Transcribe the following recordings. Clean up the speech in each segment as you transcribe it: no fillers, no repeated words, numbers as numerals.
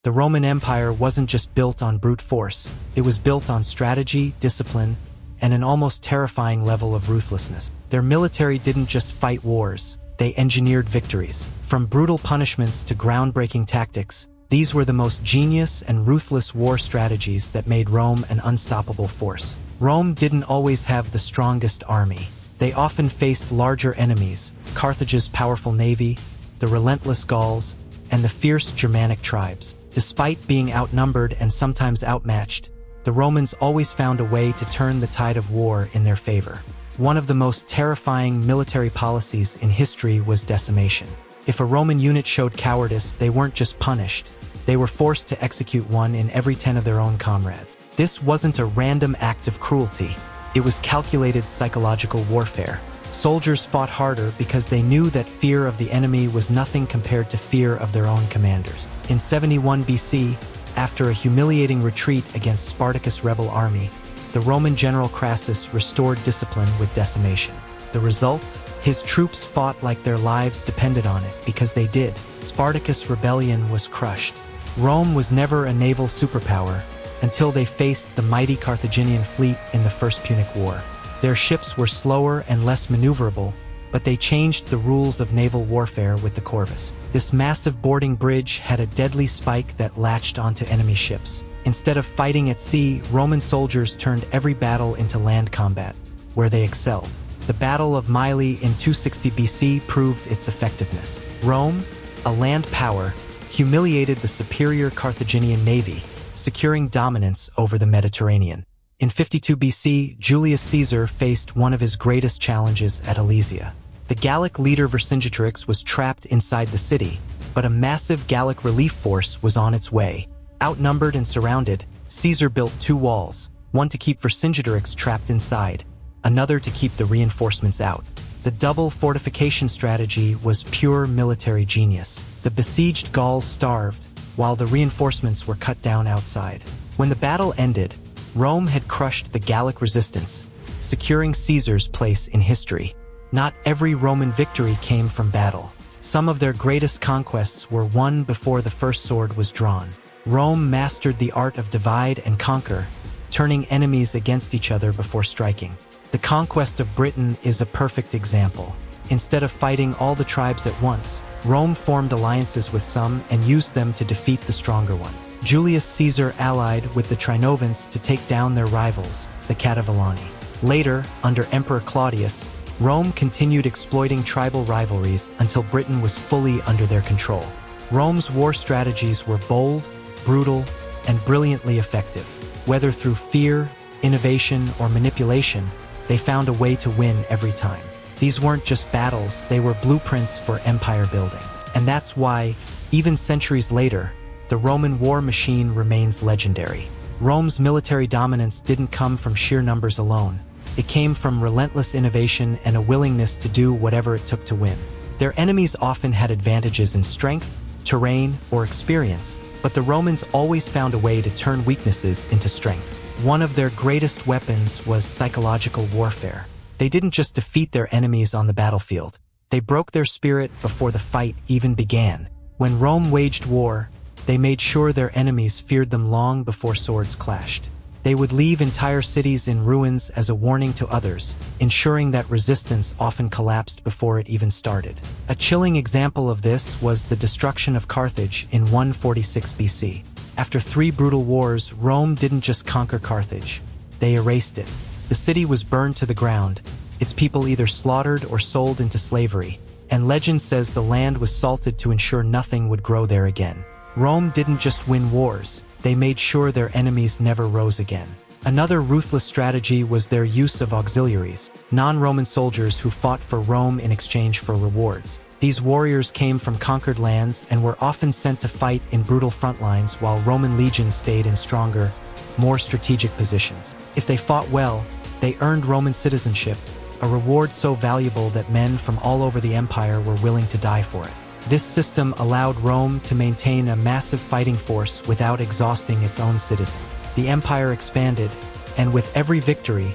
The Roman Empire wasn't just built on brute force, it was built on strategy, discipline, and an almost terrifying level of ruthlessness. Their military didn't just fight wars, they engineered victories. From brutal punishments to groundbreaking tactics, these were the most genius and ruthless war strategies that made Rome an unstoppable force. Rome didn't always have the strongest army. They often faced larger enemies, Carthage's powerful navy, the relentless Gauls, and the fierce Germanic tribes. Despite being outnumbered and sometimes outmatched, the Romans always found a way to turn the tide of war in their favor. One of the most terrifying military policies in history was decimation. If a Roman unit showed cowardice, they weren't just punished, they were forced to execute one in every 10 of their own comrades. This wasn't a random act of cruelty, it was calculated psychological warfare. Soldiers fought harder because they knew that fear of the enemy was nothing compared to fear of their own commanders. In 71 BC, after a humiliating retreat against Spartacus' rebel army, the Roman general Crassus restored discipline with decimation. The result? His troops fought like their lives depended on it, because they did. Spartacus' rebellion was crushed. Rome was never a naval superpower until they faced the mighty Carthaginian fleet in the First Punic War. Their ships were slower and less maneuverable, but they changed the rules of naval warfare with the corvus. This massive boarding bridge had a deadly spike that latched onto enemy ships. Instead of fighting at sea, Roman soldiers turned every battle into land combat, where they excelled. The Battle of Mylae in 260 BC proved its effectiveness. Rome, a land power, humiliated the superior Carthaginian navy, securing dominance over the Mediterranean. In 52 BC, Julius Caesar faced one of his greatest challenges at Alesia. The Gallic leader Vercingetorix was trapped inside the city, but a massive Gallic relief force was on its way. Outnumbered and surrounded, Caesar built two walls, one to keep Vercingetorix trapped inside, another to keep the reinforcements out. The double fortification strategy was pure military genius. The besieged Gauls starved, while the reinforcements were cut down outside. When the battle ended, Rome had crushed the Gallic resistance, securing Caesar's place in history. Not every Roman victory came from battle. Some of their greatest conquests were won before the first sword was drawn. Rome mastered the art of divide and conquer, turning enemies against each other before striking. The conquest of Britain is a perfect example. Instead of fighting all the tribes at once, Rome formed alliances with some and used them to defeat the stronger ones. Julius Caesar allied with the Trinovans to take down their rivals, the Catavellani. Later, under Emperor Claudius, Rome continued exploiting tribal rivalries until Britain was fully under their control. Rome's war strategies were bold, brutal, and brilliantly effective. Whether through fear, innovation, or manipulation, they found a way to win every time. These weren't just battles, they were blueprints for empire building. And that's why, even centuries later, the Roman war machine remains legendary. Rome's military dominance didn't come from sheer numbers alone. It came from relentless innovation and a willingness to do whatever it took to win. Their enemies often had advantages in strength, terrain, or experience, but the Romans always found a way to turn weaknesses into strengths. One of their greatest weapons was psychological warfare. They didn't just defeat their enemies on the battlefield. They broke their spirit before the fight even began. When Rome waged war, they made sure their enemies feared them long before swords clashed. They would leave entire cities in ruins as a warning to others, ensuring that resistance often collapsed before it even started. A chilling example of this was the destruction of Carthage in 146 BC. After 3 brutal wars, Rome didn't just conquer Carthage, they erased it. The city was burned to the ground, its people either slaughtered or sold into slavery, and legend says the land was salted to ensure nothing would grow there again. Rome didn't just win wars, they made sure their enemies never rose again. Another ruthless strategy was their use of auxiliaries, non-Roman soldiers who fought for Rome in exchange for rewards. These warriors came from conquered lands and were often sent to fight in brutal front lines while Roman legions stayed in stronger, more strategic positions. If they fought well, they earned Roman citizenship, a reward so valuable that men from all over the empire were willing to die for it. This system allowed Rome to maintain a massive fighting force without exhausting its own citizens. The empire expanded, and with every victory,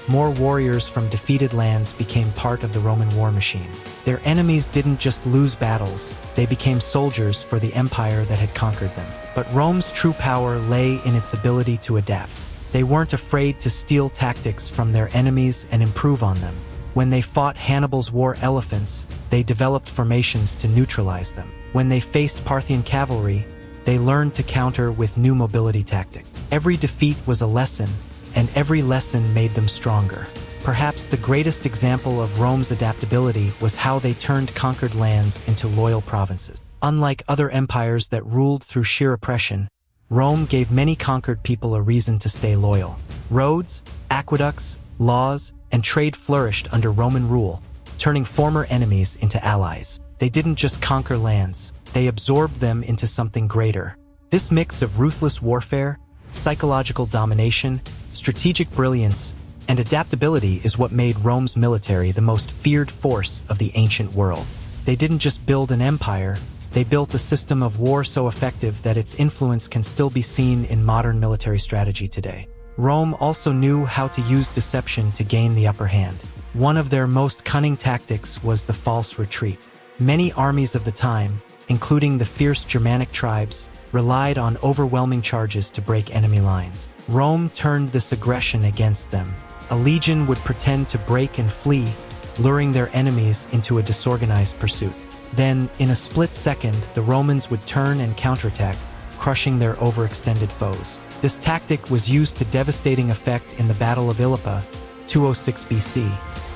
more warriors from defeated lands became part of the Roman war machine. Their enemies didn't just lose battles, they became soldiers for the empire that had conquered them. But Rome's true power lay in its ability to adapt. They weren't afraid to steal tactics from their enemies and improve on them. When they fought Hannibal's war elephants, they developed formations to neutralize them. When they faced Parthian cavalry, they learned to counter with new mobility tactics. Every defeat was a lesson, and every lesson made them stronger. Perhaps the greatest example of Rome's adaptability was how they turned conquered lands into loyal provinces. Unlike other empires that ruled through sheer oppression, Rome gave many conquered people a reason to stay loyal. Roads, aqueducts, laws, and trade flourished under Roman rule, turning former enemies into allies. They didn't just conquer lands, they absorbed them into something greater. This mix of ruthless warfare, psychological domination, strategic brilliance, and adaptability is what made Rome's military the most feared force of the ancient world. They didn't just build an empire, they built a system of war so effective that its influence can still be seen in modern military strategy today. Rome also knew how to use deception to gain the upper hand. One of their most cunning tactics was the false retreat. Many armies of the time, including the fierce Germanic tribes, relied on overwhelming charges to break enemy lines. Rome turned this aggression against them. A legion would pretend to break and flee, luring their enemies into a disorganized pursuit. Then, in a split second, the Romans would turn and counterattack, crushing their overextended foes. This tactic was used to devastating effect in the Battle of Ilipa, 206 BC,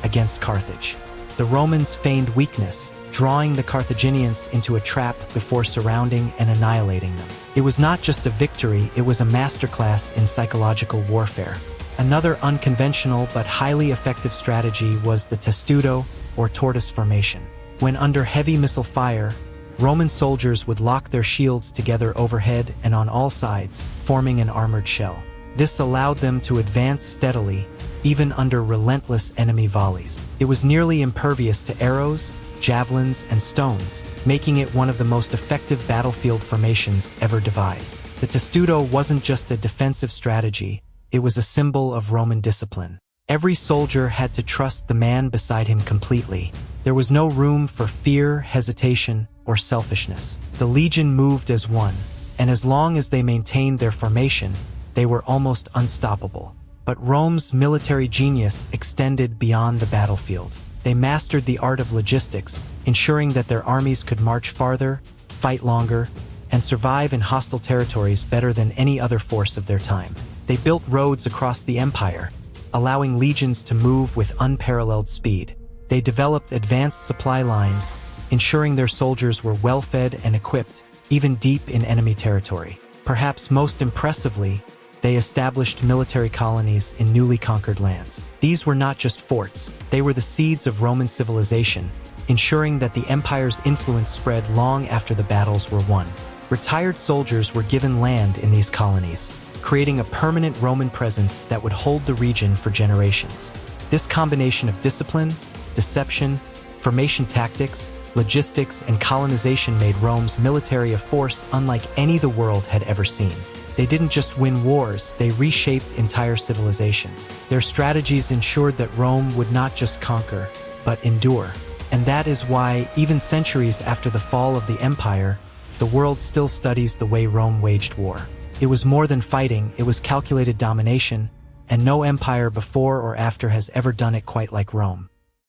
against Carthage. The Romans feigned weakness, drawing the Carthaginians into a trap before surrounding and annihilating them. It was not just a victory, it was a masterclass in psychological warfare. Another unconventional but highly effective strategy was the testudo, or tortoise formation. When under heavy missile fire, Roman soldiers would lock their shields together overhead and on all sides, forming an armored shell. This allowed them to advance steadily, even under relentless enemy volleys. It was nearly impervious to arrows, javelins, and stones, making it one of the most effective battlefield formations ever devised. The testudo wasn't just a defensive strategy, it was a symbol of Roman discipline. Every soldier had to trust the man beside him completely. There was no room for fear, hesitation, or selfishness. The legion moved as one, and as long as they maintained their formation, they were almost unstoppable. But Rome's military genius extended beyond the battlefield. They mastered the art of logistics, ensuring that their armies could march farther, fight longer, and survive in hostile territories better than any other force of their time. They built roads across the empire, allowing legions to move with unparalleled speed. They developed advanced supply lines, ensuring their soldiers were well-fed and equipped, even deep in enemy territory. Perhaps most impressively, they established military colonies in newly conquered lands. These were not just forts, they were the seeds of Roman civilization, ensuring that the empire's influence spread long after the battles were won. Retired soldiers were given land in these colonies, creating a permanent Roman presence that would hold the region for generations. This combination of discipline, deception, formation tactics, logistics, and colonization made Rome's military a force unlike any the world had ever seen. They didn't just win wars, they reshaped entire civilizations. Their strategies ensured that Rome would not just conquer, but endure. And that is why, even centuries after the fall of the empire, the world still studies the way Rome waged war. It was more than fighting, it was calculated domination, and no empire before or after has ever done it quite like Rome.